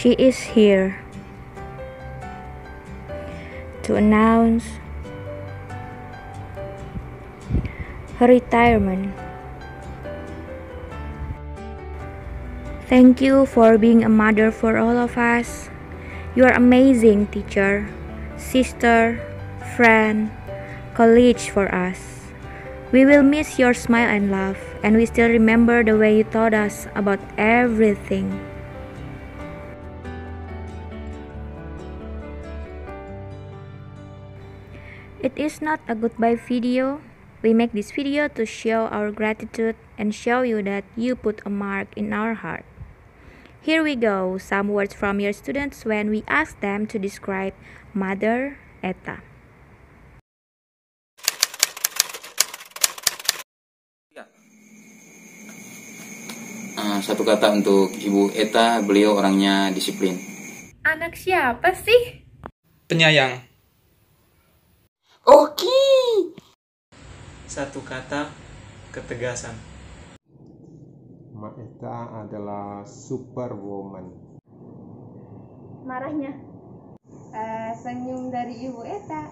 She is here to announce her retirement. Thank you for being a mother for all of us. You are amazing teacher, sister, friend, colleague for us. We will miss your smile and laugh, and we still remember the way you taught us about everything. It is not a goodbye video. We make this video to show our gratitude and show you that you put a mark in our heart. Here we go, some words from your students when we ask them to describe Mother Etta. Satu kata untuk Ibu Etta, beliau orangnya disiplin. Anak siapa sih? Penyayang. Oke. Satu kata, ketegasan. Mak Etta adalah superwoman. Marahnya. Senyum dari Ibu Etta.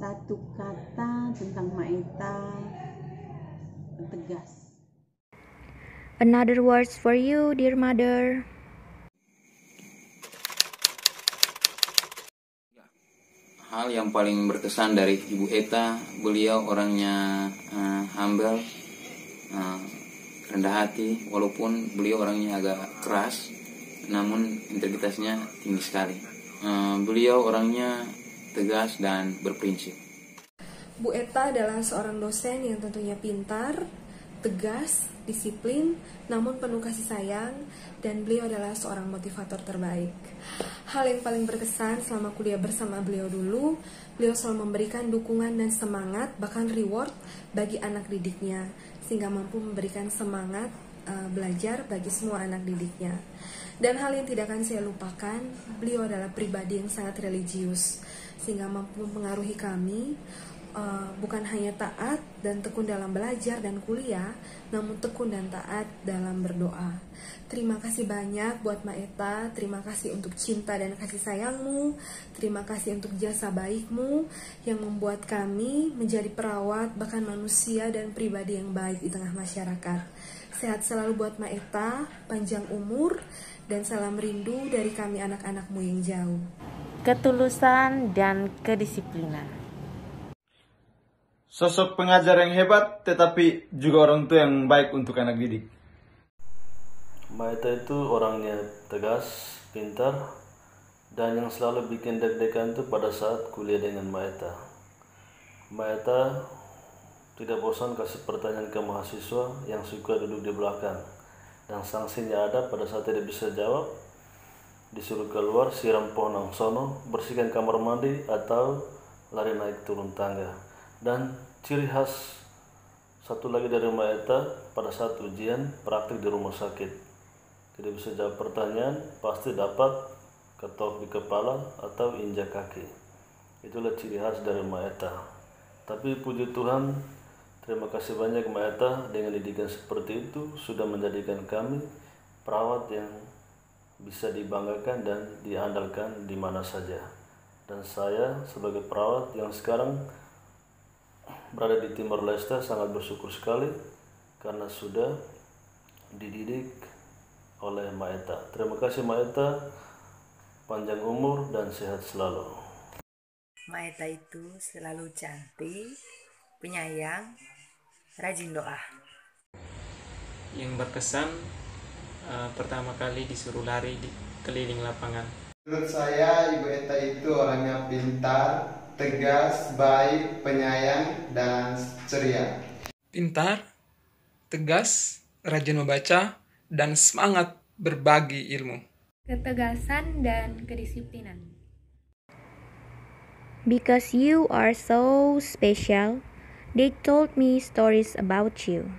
Satu kata tentang Mak Etta, tegas. Another words for you, dear mother. Hal yang paling berkesan dari Ibu Etta, beliau orangnya humble, rendah hati, walaupun beliau orangnya agak keras, namun integritasnya tinggi sekali. Beliau orangnya tegas dan berprinsip. Bu Etta adalah seorang dosen yang tentunya pintar, tegas, disiplin, namun penuh kasih sayang, dan beliau adalah seorang motivator terbaik. Hal yang paling berkesan selama kuliah bersama beliau dulu, beliau selalu memberikan dukungan dan semangat, bahkan reward bagi anak didiknya, sehingga mampu memberikan semangat belajar bagi semua anak didiknya. Dan hal yang tidak akan saya lupakan, beliau adalah pribadi yang sangat religius, sehingga mampu mempengaruhi kami, bukan hanya taat dan tekun dalam belajar dan kuliah, namun tekun dan taat dalam berdoa. Terima kasih banyak buat Mak Etta, terima kasih untuk cinta dan kasih sayangmu, terima kasih untuk jasa baikmu yang membuat kami menjadi perawat, bahkan manusia dan pribadi yang baik di tengah masyarakat. Sehat selalu buat Mak Etta, panjang umur, dan salam rindu dari kami anak-anakmu yang jauh. Ketulusan dan kedisiplinan. Sosok pengajar yang hebat, tetapi juga orang tua yang baik untuk anak didik. Mak Etta itu orangnya tegas, pintar, dan yang selalu bikin deg-degan itu pada saat kuliah dengan Mak Etta. Mak Etta tidak bosan kasih pertanyaan ke mahasiswa yang suka duduk di belakang. Dan sanksinya ada pada saat tidak bisa jawab, disuruh keluar, siram pohon angsono, bersihkan kamar mandi, atau lari naik turun tangga. Dan ciri khas satu lagi dari Mak Etta, pada saat ujian praktik di rumah sakit, tidak bisa jawab pertanyaan, pasti dapat ketok di kepala atau injak kaki. Itulah ciri khas dari Mak Etta. Tapi puji Tuhan, terima kasih banyak Mak Etta, dengan didikan seperti itu sudah menjadikan kami perawat yang bisa dibanggakan dan diandalkan di mana saja. Dan saya sebagai perawat yang sekarang berada di Timor Leste sangat bersyukur sekali karena sudah dididik oleh Mak Etta. Terima kasih Mak Etta, panjang umur dan sehat selalu. Mak Etta itu selalu cantik, penyayang, rajin doa. Yang berkesan pertama kali disuruh lari di keliling lapangan. Menurut saya Ibu Etta itu orangnya pintar, tegas, baik, penyayang, dan ceria. Pintar, tegas, rajin membaca, dan semangat berbagi ilmu. Ketegasan dan kedisiplinan. Because you are so special, they told me stories about you.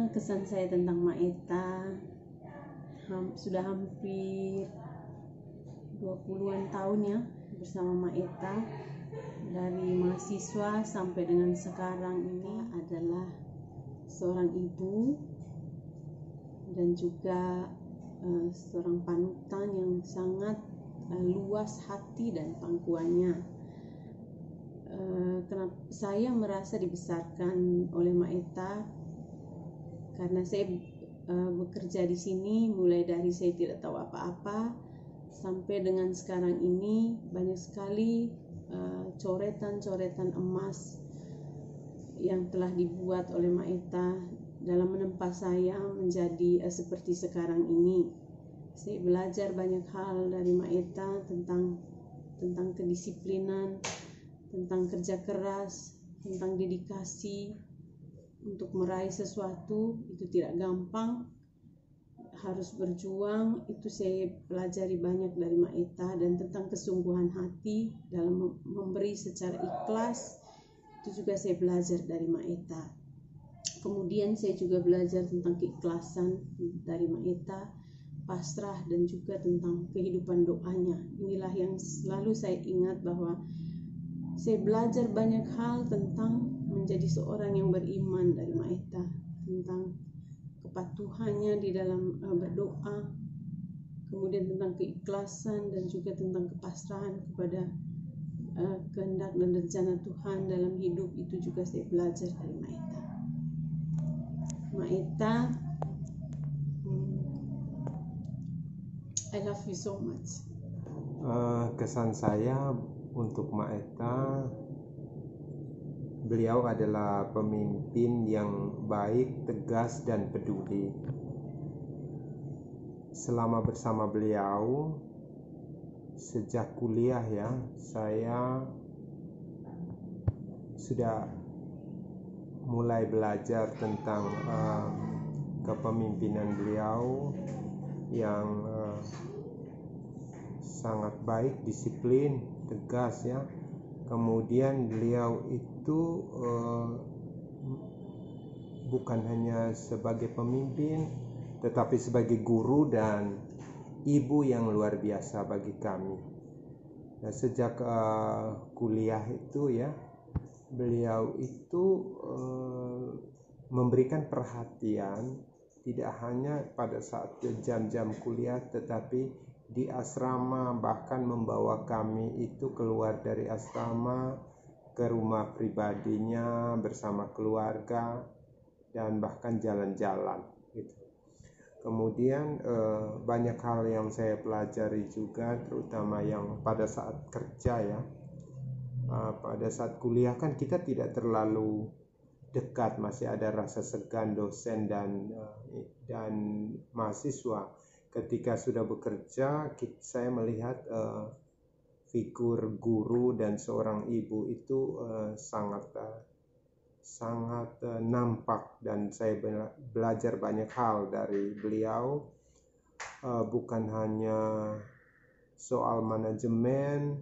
Kesan saya tentang Mak Etta, sudah hampir 20-an tahun ya bersama Mak Etta. Dari mahasiswa sampai dengan sekarang ini adalah seorang ibu dan juga seorang panutan yang sangat luas hati dan pangkuannya. Kenapa saya merasa dibesarkan oleh Mak Eta? Karena saya bekerja di sini mulai dari saya tidak tahu apa-apa sampai dengan sekarang ini, banyak sekali coretan-coretan emas yang telah dibuat oleh Mak Eta dalam menempa saya menjadi seperti sekarang ini. Saya belajar banyak hal dari Mak Eta tentang kedisiplinan, tentang kerja keras, tentang dedikasi untuk meraih sesuatu. Itu tidak gampang, harus berjuang. Itu saya pelajari banyak dari Mak Eta, dan tentang kesungguhan hati dalam memberi secara ikhlas. Itu juga saya belajar dari Mak Eta. Kemudian saya juga belajar tentang keikhlasan dari Mak Eta, pasrah, dan juga tentang kehidupan doanya. Inilah yang selalu saya ingat, bahwa saya belajar banyak hal tentang menjadi seorang yang beriman dari Mak Eta, tentang kepatuhannya di dalam berdoa, kemudian tentang keikhlasan dan juga tentang kepasrahan kepada kehendak dan rencana Tuhan dalam hidup. Itu juga saya belajar dari Mak Eta. Mak Eta, I love you so much. Kesan saya untuk Mak Eta, beliau adalah pemimpin yang baik, tegas, dan peduli. Selama bersama beliau, sejak kuliah ya, saya sudah mulai belajar tentang kepemimpinan beliau yang sangat baik, disiplin, tegas ya. Kemudian beliau itu bukan hanya sebagai pemimpin, tetapi sebagai guru dan ibu yang luar biasa bagi kami. Nah, sejak kuliah itu ya, beliau itu memberikan perhatian tidak hanya pada saat jam-jam kuliah, tetapi di asrama, bahkan membawa kami itu keluar dari asrama ke rumah pribadinya bersama keluarga, dan bahkan jalan-jalan gitu. Kemudian banyak hal yang saya pelajari juga, terutama yang pada saat kerja ya. Pada saat kuliah kan kita tidak terlalu dekat, masih ada rasa segan dosen dan mahasiswa. Ketika sudah bekerja, saya melihat figur guru dan seorang ibu itu sangat nampak, dan saya belajar banyak hal dari beliau, bukan hanya soal manajemen,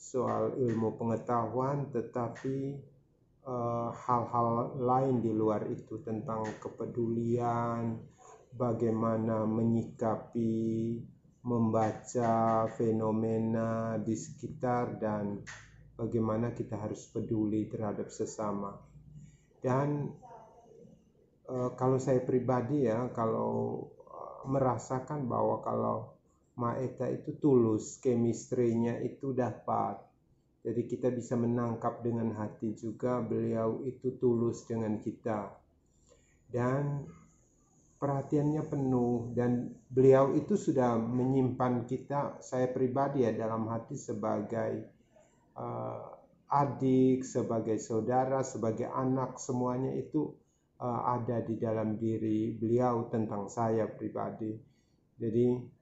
soal ilmu pengetahuan, tetapi hal-hal lain di luar itu, tentang kepedulian, bagaimana menyikapi, membaca fenomena di sekitar, dan bagaimana kita harus peduli terhadap sesama. Dan kalau saya pribadi ya, kalau merasakan bahwa kalau Mak Eta itu tulus, chemistry-nya itu dapat. Jadi kita bisa menangkap dengan hati juga beliau itu tulus dengan kita. Dan perhatiannya penuh, dan beliau itu sudah menyimpan kita, saya pribadi ya, dalam hati sebagai adik, sebagai saudara, sebagai anak, semuanya itu ada di dalam diri beliau tentang saya pribadi. Jadi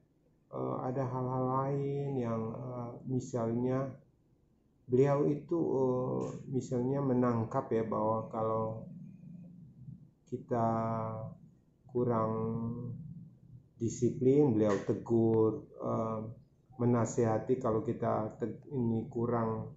ada hal-hal lain yang misalnya beliau itu misalnya menangkap ya, bahwa kalau kita kurang disiplin, beliau tegur, menasihati kalau kita ini kurang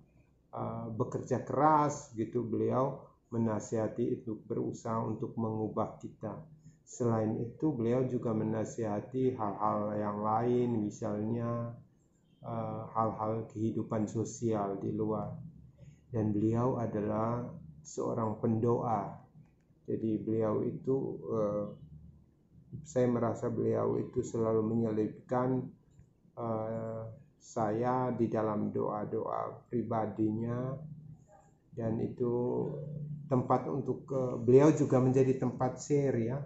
bekerja keras gitu, beliau menasihati itu, berusaha untuk mengubah kita. Selain itu beliau juga menasihati hal-hal yang lain, misalnya hal-hal kehidupan sosial di luar. Dan beliau adalah seorang pendoa. Jadi beliau itu saya merasa beliau itu selalu menyelipkan saya di dalam doa-doa pribadinya, dan itu tempat untuk beliau juga menjadi tempat share ya,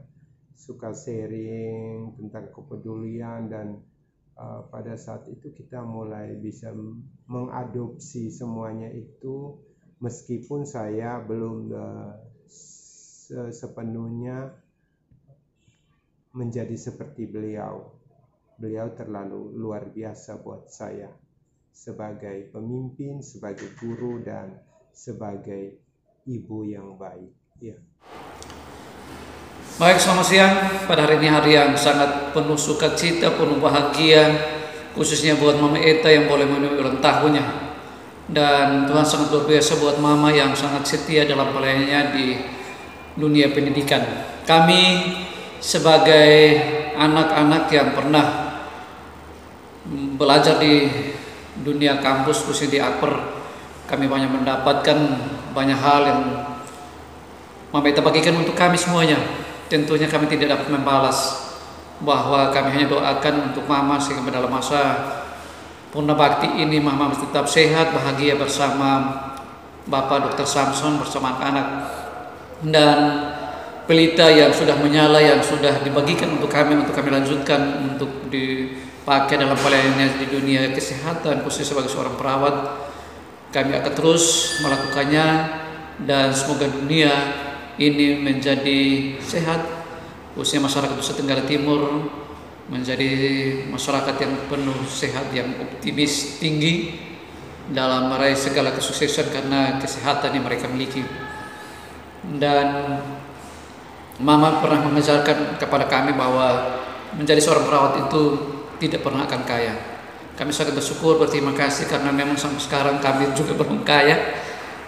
suka sharing tentang kepedulian, dan pada saat itu kita mulai bisa mengadopsi semuanya itu, meskipun saya belum sepenuhnya menjadi seperti beliau. Beliau terlalu luar biasa buat saya sebagai pemimpin, sebagai guru, dan sebagai ibu yang baik. Ya. Baik, selamat siang. Pada hari ini hari yang sangat penuh sukacita, penuh bahagia, khususnya buat Mama Eta yang boleh memenuhi ulang tahunnya. Dan Tuhan sangat luar biasa buat Mama yang sangat setia dalam pelayanannya di dunia pendidikan. Kami sebagai anak-anak yang pernah belajar di dunia kampus, khususnya di Akper, kami banyak mendapatkan banyak hal yang Mama Eta bagikan untuk kami semuanya. Tentunya kami tidak dapat membalas, bahwa kami hanya doakan untuk Mama sehingga dalam masa Purna Bakti ini Mama tetap sehat, bahagia bersama Bapak Dr. Samson, bersama anak-anak, dan pelita yang sudah menyala, yang sudah dibagikan untuk kami lanjutkan untuk dipakai dalam pelayanannya di dunia kesehatan, khususnya sebagai seorang perawat. Kami akan terus melakukannya, dan semoga dunia ini menjadi sehat, khususnya masyarakat Nusa Tenggara Timur menjadi masyarakat yang penuh sehat, yang optimis tinggi dalam meraih segala kesuksesan karena kesehatan yang mereka miliki. Dan Mama pernah mengajarkan kepada kami bahwa menjadi seorang perawat itu tidak pernah akan kaya. Kami sangat bersyukur, berterima kasih, karena memang sampai sekarang kami juga belum kaya,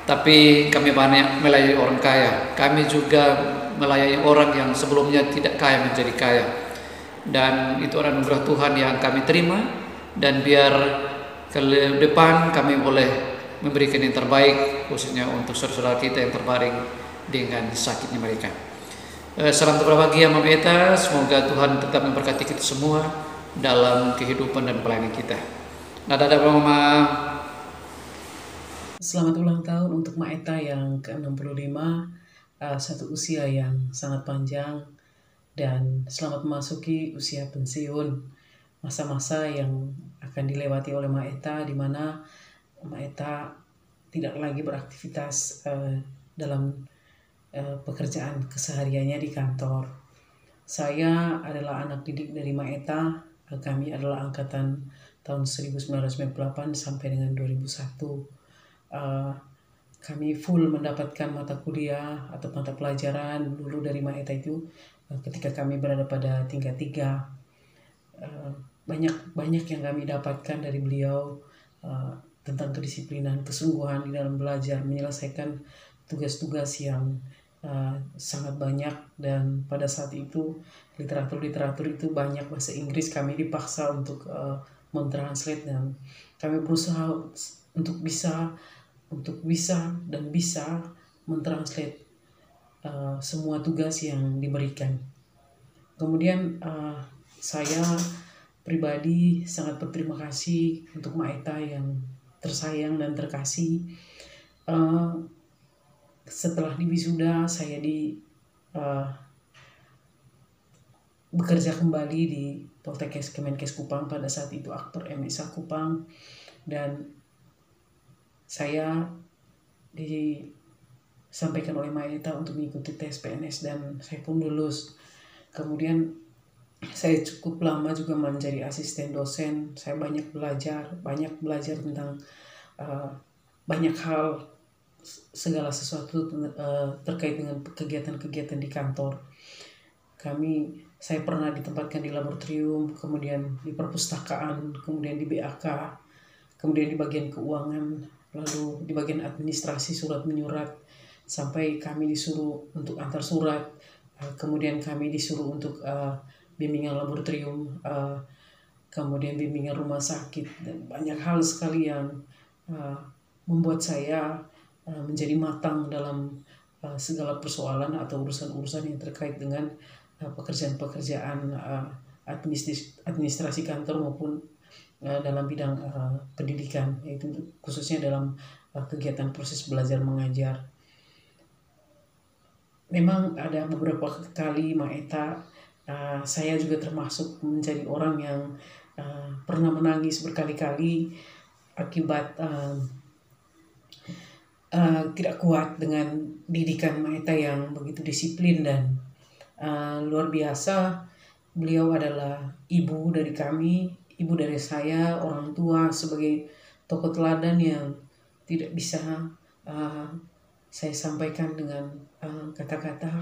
tapi kami banyak melayani orang kaya. Kami juga melayani orang yang sebelumnya tidak kaya menjadi kaya, dan itu adalah anugerah Tuhan yang kami terima. Dan biar ke depan kami boleh memberikan yang terbaik, khususnya untuk saudara-saudara kita yang terbaring dengan sakitnya mereka. Salam berbahagia Mama Eta, semoga Tuhan tetap memberkati kita semua dalam kehidupan dan pelayanan kita. Dadah Mama. Selamat ulang tahun untuk Ma Eta yang ke-65, satu usia yang sangat panjang, dan selamat memasuki usia pensiun, masa-masa yang akan dilewati oleh Ma Eta, di mana Ma Eta tidak lagi beraktivitas dalam pekerjaan kesehariannya di kantor. Saya adalah anak didik dari Ma Eta. Kami adalah angkatan tahun 1998 sampai dengan 2001. Kami full mendapatkan mata kuliah atau mata pelajaran dulu dari Ma Eta itu ketika kami berada pada tingkat 3. Banyak yang kami dapatkan dari beliau tentang kedisiplinan, kesungguhan di dalam belajar, menyelesaikan tugas-tugas yang sangat banyak. Dan pada saat itu literatur itu banyak bahasa Inggris, kami dipaksa untuk mentranslate, dan kami berusaha untuk bisa mentranslate semua tugas yang diberikan. Kemudian saya pribadi sangat berterima kasih untuk Ma Eta yang tersayang dan terkasih. Setelah diwisuda, saya bekerja kembali di Poltekkes Kemenkes Kupang, pada saat itu Akper MSA Kupang, dan saya disampaikan oleh Ma Eta untuk mengikuti tes PNS, dan saya pun lulus. Kemudian saya cukup lama juga menjadi asisten dosen. Saya banyak belajar tentang banyak hal, segala sesuatu terkait dengan kegiatan-kegiatan di kantor. Saya pernah ditempatkan di laboratorium, kemudian di perpustakaan, kemudian di BAK, kemudian di bagian keuangan, lalu di bagian administrasi surat menyurat, sampai kami disuruh untuk antar surat, kemudian kami disuruh untuk bimbingan laboratorium, kemudian bimbingan rumah sakit, dan banyak hal sekali yang membuat saya menjadi matang dalam segala persoalan atau urusan-urusan yang terkait dengan pekerjaan-pekerjaan administrasi kantor maupun dalam bidang pendidikan, yaitu khususnya dalam kegiatan proses belajar mengajar. Memang ada beberapa kali Maeta, saya juga termasuk menjadi orang yang pernah menangis berkali-kali akibat tidak kuat dengan didikan Maeta yang begitu disiplin dan luar biasa. Beliau adalah ibu dari kami, ibu dari saya, orang tua, sebagai tokoh teladan yang tidak bisa saya sampaikan dengan kata-kata.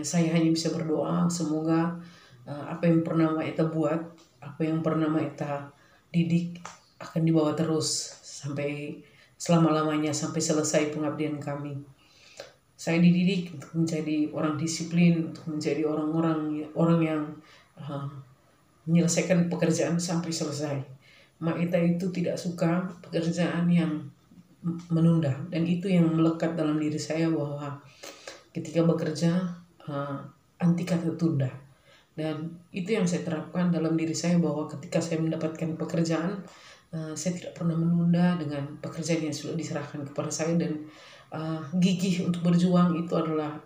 Saya hanya bisa berdoa semoga apa yang pernah Maeta buat, apa yang pernah Maeta didik akan dibawa terus sampai selama-lamanya, sampai selesai pengabdian kami. Saya dididik untuk menjadi orang disiplin, untuk menjadi orang yang menyelesaikan pekerjaan sampai selesai. Maeta itu tidak suka pekerjaan yang menunda, dan itu yang melekat dalam diri saya bahwa ketika bekerja anti kata tunda, dan itu yang saya terapkan dalam diri saya bahwa ketika saya mendapatkan pekerjaan saya tidak pernah menunda dengan pekerjaan yang sudah diserahkan kepada saya, dan gigih untuk berjuang itu adalah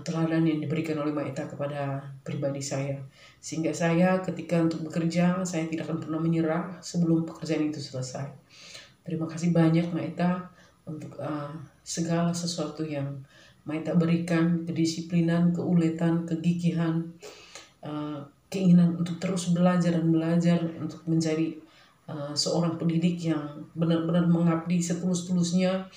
teladan yang diberikan oleh Maeta kepada pribadi saya, sehingga saya ketika untuk bekerja saya tidak akan pernah menyerah sebelum pekerjaan itu selesai. Terima kasih banyak Maeta untuk segala sesuatu yang Maeta berikan, kedisiplinan, keuletan, kegigihan, keinginan untuk terus belajar dan belajar untuk menjadi seorang pendidik yang benar-benar mengabdi setulus-tulusnya,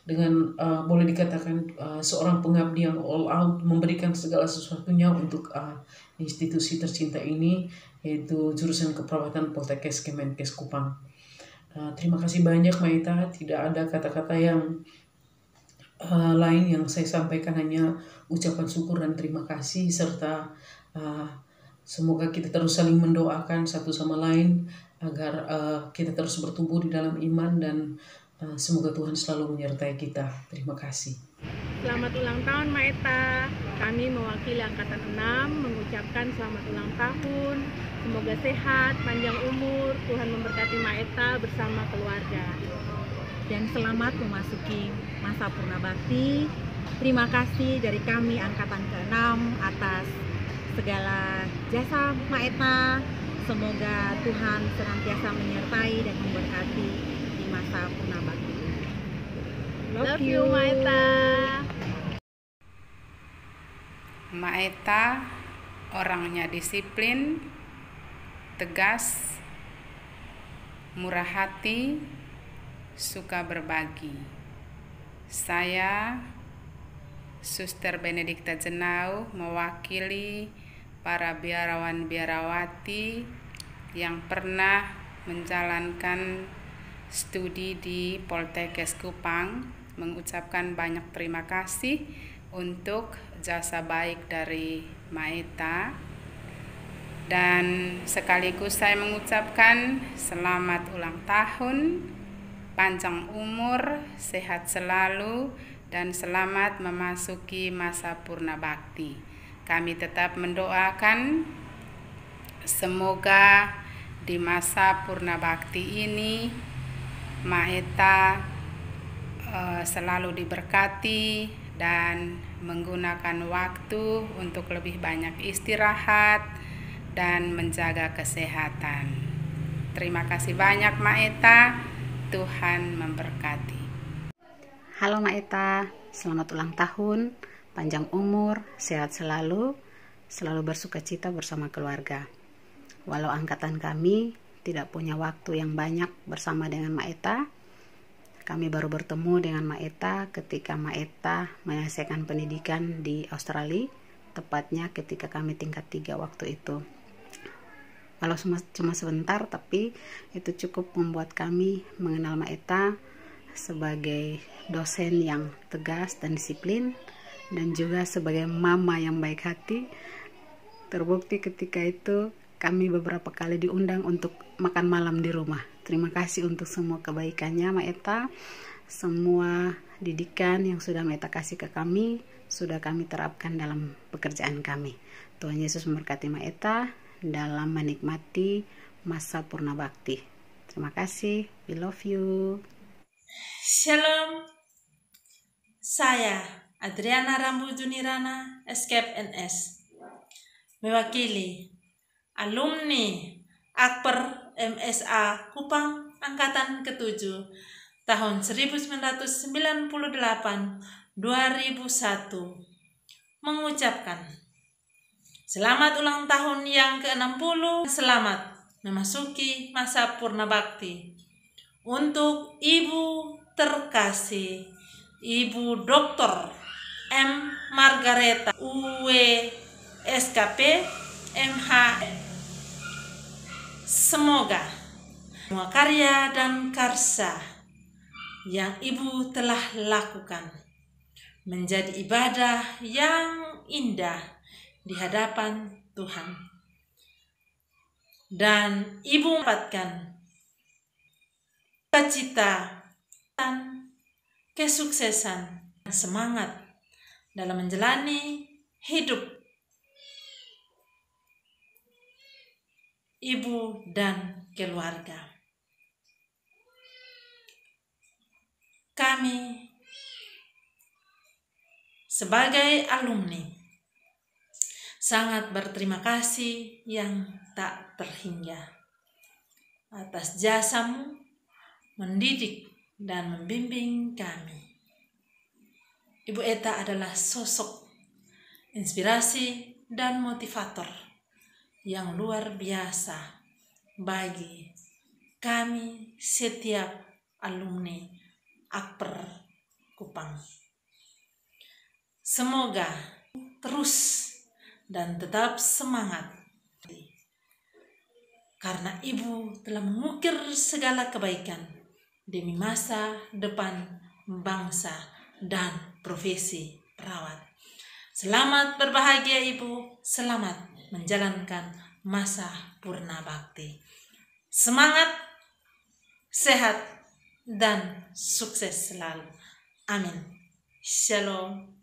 dengan boleh dikatakan seorang pengabdi yang all out, memberikan segala sesuatunya untuk institusi tercinta ini, yaitu jurusan Keperawatan Poltekkes Kemenkes Kupang. Terima kasih banyak Maeta, tidak ada kata-kata yang lain yang saya sampaikan, hanya ucapan syukur dan terima kasih, serta semoga kita terus saling mendoakan satu sama lain agar kita terus bertumbuh di dalam iman, dan semoga Tuhan selalu menyertai kita. Terima kasih. Selamat ulang tahun Maeta. Kami mewakili Angkatan 6 mengucapkan selamat ulang tahun. Semoga sehat, panjang umur, Tuhan memberkati Maeta bersama keluarga. Dan selamat memasuki masa purna bakti. Terima kasih dari kami Angkatan ke-6 atas segala jasa Maeta. Semoga Tuhan senantiasa menyertai dan memberkati di masa purna bakti. Love you Maeta. Maeta orangnya disiplin, tegas, murah hati, suka berbagi. Saya, Suster Benedikta Jenau, mewakili para biarawan-biarawati yang pernah menjalankan studi di Poltekkes Kupang, mengucapkan banyak terima kasih untuk jasa baik dari Maeta, dan sekaligus saya mengucapkan selamat ulang tahun, panjang umur, sehat selalu, dan selamat memasuki masa purna bakti. Kami tetap mendoakan semoga di masa purna bakti ini Maeta selalu diberkati dan menggunakan waktu untuk lebih banyak istirahat dan menjaga kesehatan. Terima kasih banyak Maeta, Tuhan memberkati. Halo Maeta, selamat ulang tahun, panjang umur, sehat selalu, selalu bersukacita bersama keluarga. Walau angkatan kami tidak punya waktu yang banyak bersama dengan Maeta, kami baru bertemu dengan Maeta ketika Maeta menyelesaikan pendidikan di Australia, tepatnya ketika kami tingkat 3 waktu itu. Walau cuma sebentar, tapi itu cukup membuat kami mengenal Maeta sebagai dosen yang tegas dan disiplin, dan juga sebagai mama yang baik hati. Terbukti ketika itu kami beberapa kali diundang untuk makan malam di rumah. Terima kasih untuk semua kebaikannya Maeta, semua didikan yang sudah Maeta kasih ke kami, sudah kami terapkan dalam pekerjaan kami. Tuhan Yesus memberkati Maeta dalam menikmati masa purna bakti. Terima kasih, we love you. Shalom, saya Adriana Rambu Junirana, Escape NS, mewakili alumni Akper MSA Kupang Angkatan ke-7 tahun 1998-2001 mengucapkan selamat ulang tahun yang ke-60, selamat memasuki masa purna bakti. Untuk Ibu terkasih, Ibu Dr. M. Margareta UW SKP MH, semoga semua karya dan karsa yang Ibu telah lakukan menjadi ibadah yang indah di hadapan Tuhan, dan Ibu mendapatkan cita-cita dan kesuksesan dan semangat dalam menjalani hidup Ibu dan keluarga. Kami sebagai alumni sangat berterima kasih yang tak terhingga atas jasamu mendidik dan membimbing kami. Ibu Eta adalah sosok inspirasi dan motivator yang luar biasa bagi kami setiap alumni Akper Kupang. Semoga terus dan tetap semangat, karena Ibu telah mengukir segala kebaikan demi masa depan bangsa dan profesi perawat. Selamat berbahagia Ibu, selamat menjalankan masa purna bakti. Semangat, sehat, dan sukses selalu. Amin. Shalom.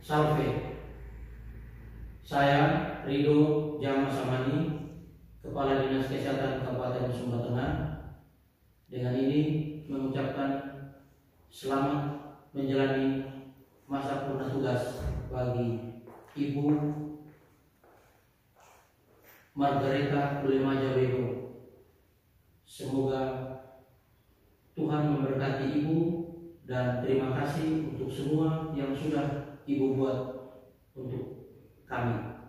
Salve. Saya Rido Jama Samani, Kepala Dinas Kesehatan Kabupaten Sumba Tengah, dengan ini mengucapkan selamat menjalani masa purna tugas bagi Ibu Margareta Kulemaja Bego. Semoga Tuhan memberkati Ibu, dan terima kasih untuk semua yang sudah Ibu buat untuk kami.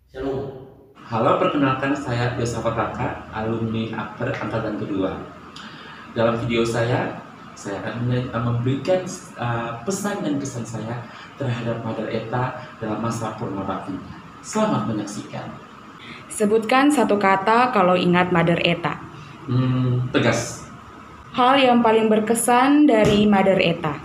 Shalom. Halo, perkenalkan saya Yosafat Raka, alumni Akper Angkatan kedua. Dalam video saya akan memberikan pesan dan kesan saya terhadap Mother Eta dalam masa purna bakti. Selamat menyaksikan. Sebutkan satu kata kalau ingat Mother Eta. Tegas. Hal yang paling berkesan dari Mother Eta.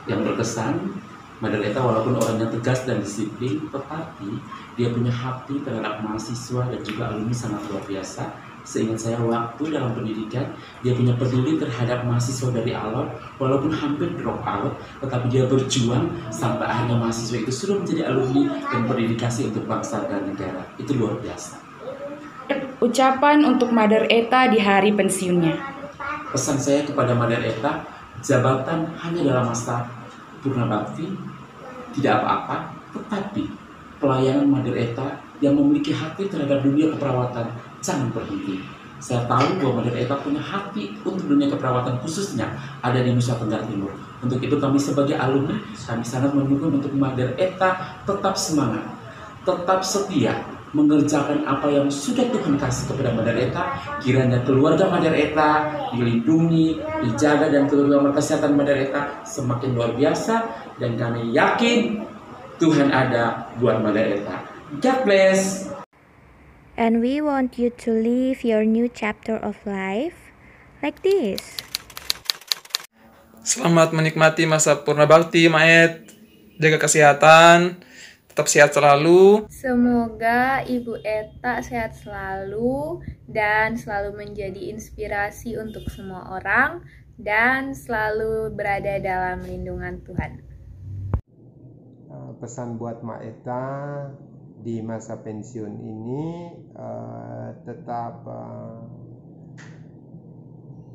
Yang berkesan, Mother Eta walaupun orangnya tegas dan disiplin, tetapi dia punya hati terhadap mahasiswa dan juga alumni sangat luar biasa. Seingat saya waktu dalam pendidikan, dia punya peduli terhadap mahasiswa dari awal, walaupun hampir drop out, tetapi dia berjuang sampai akhirnya mahasiswa itu sudah menjadi alumni dan berdedikasi untuk bangsa dan negara. Itu luar biasa. Ucapan untuk Mother Eta di hari pensiunnya. Pesan saya kepada Mother Eta, jabatan hanya dalam masa purna bakti tidak apa-apa, tetapi pelayanan Mother Eta yang memiliki hati terhadap dunia keperawatan jangan berhenti. Saya tahu bahwa Mother Eta punya hati untuk dunia keperawatan, khususnya ada di Nusa Tenggara Timur. Untuk itu kami sebagai alumni, kami sangat mendukung untuk Mother Eta tetap semangat, tetap setia mengerjakan apa yang sudah Tuhan kasih kepada Mother Eta. Kiranya keluarga Mother Eta dilindungi, dijaga, dan keluarga kesehatan Mother Eta semakin luar biasa, dan kami yakin Tuhan ada buat Mother Eta. God bless. And we want you to live your new chapter of life like this. Selamat menikmati masa purna bakti, Maet. Jaga kesehatan, tetap sehat selalu. Semoga Ibu Eta sehat selalu dan selalu menjadi inspirasi untuk semua orang dan selalu berada dalam lindungan Tuhan. Pesan buat Mak Eta di masa pensiun ini, tetap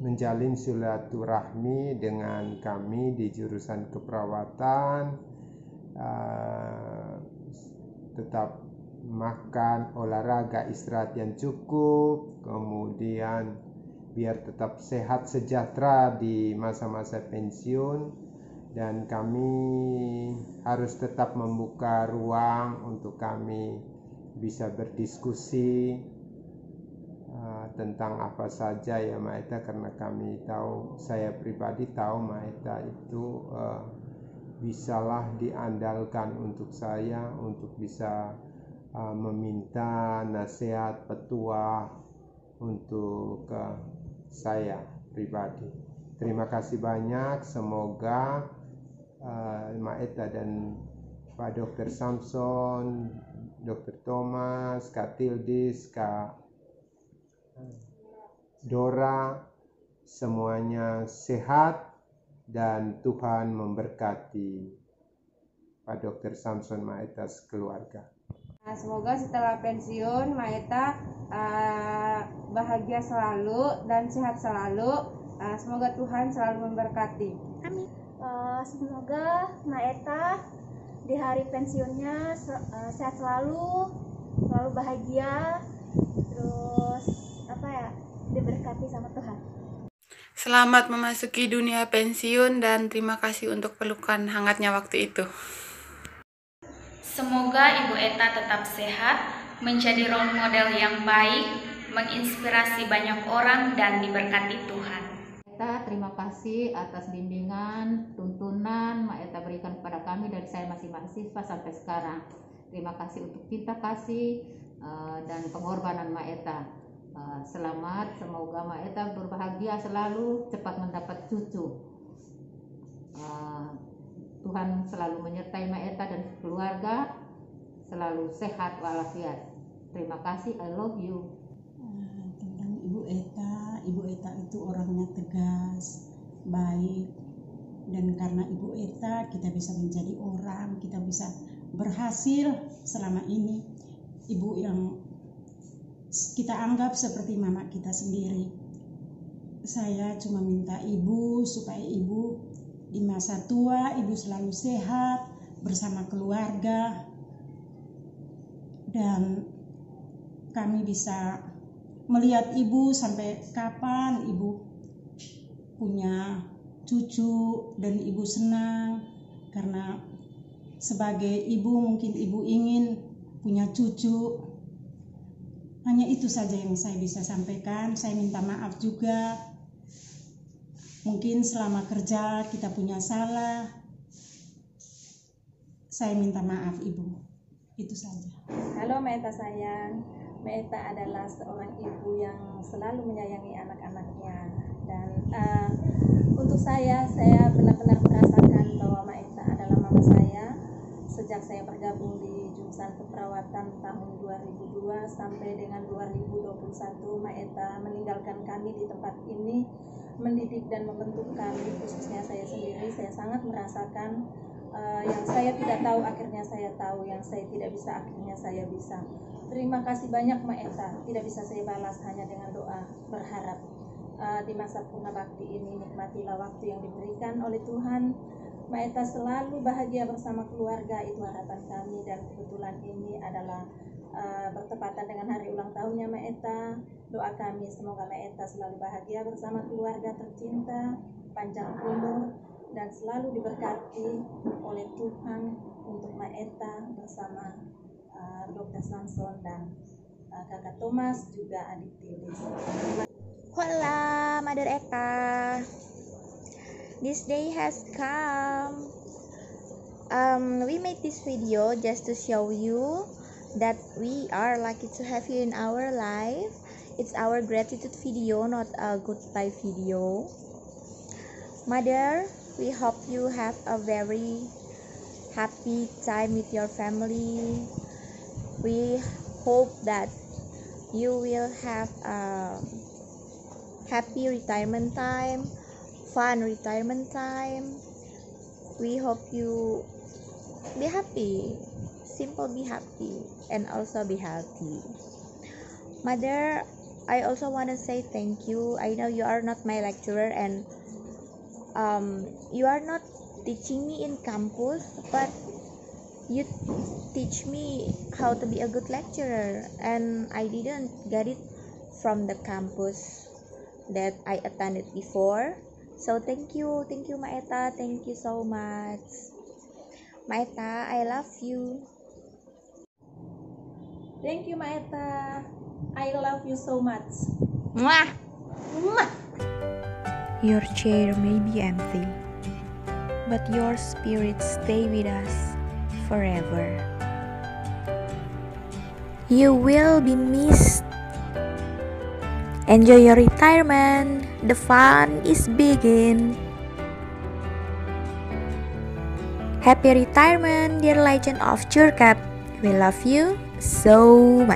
menjalin silaturahmi dengan kami di jurusan keperawatan, tetap makan, olahraga, istirahat yang cukup, kemudian biar tetap sehat sejahtera di masa-masa pensiun, dan kami harus tetap membuka ruang untuk kami bisa berdiskusi tentang apa saja ya Mak Eta, karena kami tahu, saya pribadi tahu Mak Eta itu bisalah diandalkan untuk saya untuk bisa meminta nasihat petuah untuk saya pribadi. Terima kasih banyak, semoga Mak Eta dan Pak Dr. Samson, Dr. Thomas, Kak Tildis, Kak Dora, semuanya sehat dan Tuhan memberkati Pak Dr. Samson, Mak Eta sekeluarga. Semoga setelah pensiun Mak Eta bahagia selalu dan sehat selalu. Semoga Tuhan selalu memberkati. Amin. Semoga Mak Eta di hari pensiunnya sehat selalu bahagia, terus diberkati sama Tuhan. Selamat memasuki dunia pensiun dan terima kasih untuk pelukan hangatnya waktu itu. Semoga Ibu Eta tetap sehat, menjadi role model yang baik, menginspirasi banyak orang dan diberkati Tuhan. Eta, terima kasih atas bimbingan, tuntunan Mak Eta berikan kepada kami dari saya masih mahasiswa sampai sekarang. Terima kasih untuk cinta kasih dan pengorbanan Mak Eta. Selamat, semoga Mak Eta berbahagia selalu, cepat mendapat cucu. Tuhan selalu menyertai Mak Eta dan keluarga, selalu sehat walafiat. Terima kasih, I love you. Tentang Ibu Eta itu orangnya tegas, baik, dan karena Ibu Eta kita bisa menjadi orang, kita bisa berhasil selama ini. Ibu yang kita anggap seperti mama kita sendiri. Saya cuma minta Ibu supaya Ibu di masa tua Ibu selalu sehat bersama keluarga, dan kami bisa melihat Ibu sampai kapan Ibu punya cucu, dan Ibu senang karena sebagai ibu mungkin Ibu ingin punya cucu. Hanya itu saja yang saya bisa sampaikan. Saya minta maaf juga. Mungkin selama kerja kita punya salah. Saya minta maaf Ibu. Itu saja. Halo Mak Eta sayang. Mak Eta adalah seorang ibu yang selalu menyayangi anak-anaknya. Dan untuk saya benar-benar merasakan bahwa Mak Eta adalah mama saya. Sejak saya bergabung di jurusan keperawatan tahun 2002 sampai dengan 2021, Mak Eta meninggalkan kami di tempat ini, mendidik dan membentuk kami, khususnya saya sendiri. Saya sangat merasakan yang saya tidak tahu akhirnya saya tahu, yang saya tidak bisa akhirnya saya bisa. Terima kasih banyak Mak Eta, tidak bisa saya balas hanya dengan doa, berharap di masa purna bakti ini nikmatilah waktu yang diberikan oleh Tuhan. Mak Eta selalu bahagia bersama keluarga, itu harapan kami, dan kebetulan ini adalah bertepatan dengan hari ulang tahunnya Mak Eta. Doa kami semoga Mak Eta selalu bahagia bersama keluarga tercinta, panjang umur, dan selalu diberkati oleh Tuhan untuk Mak Eta bersama Dr. Samson dan Kakak Thomas, juga adik Tildis. Hola, Mother Eta. This day has come. We made this video just to show you that we are lucky to have you in our life. It's our gratitude video, not a goodbye video. Mother, we hope you have a very happy time with your family. We hope that you will have a happy retirement time, fun retirement time. We hope you be happy, simple be happy, and also be healthy. Mother, I also want to say thank you. I know you are not my lecturer and you are not teaching me in campus, but you teach me how to be a good lecturer, and I didn't get it from the campus that I attended before. So thank you Maeta, thank you so much. Maeta, I love you. Thank you Maeta, I love you so much. Mwah! Mwah! Your chair may be empty, but your spirit stay with us forever. You will be missed. Enjoy your retirement. The fun is begin. Happy retirement, dear legend of Churkap. We love you so much.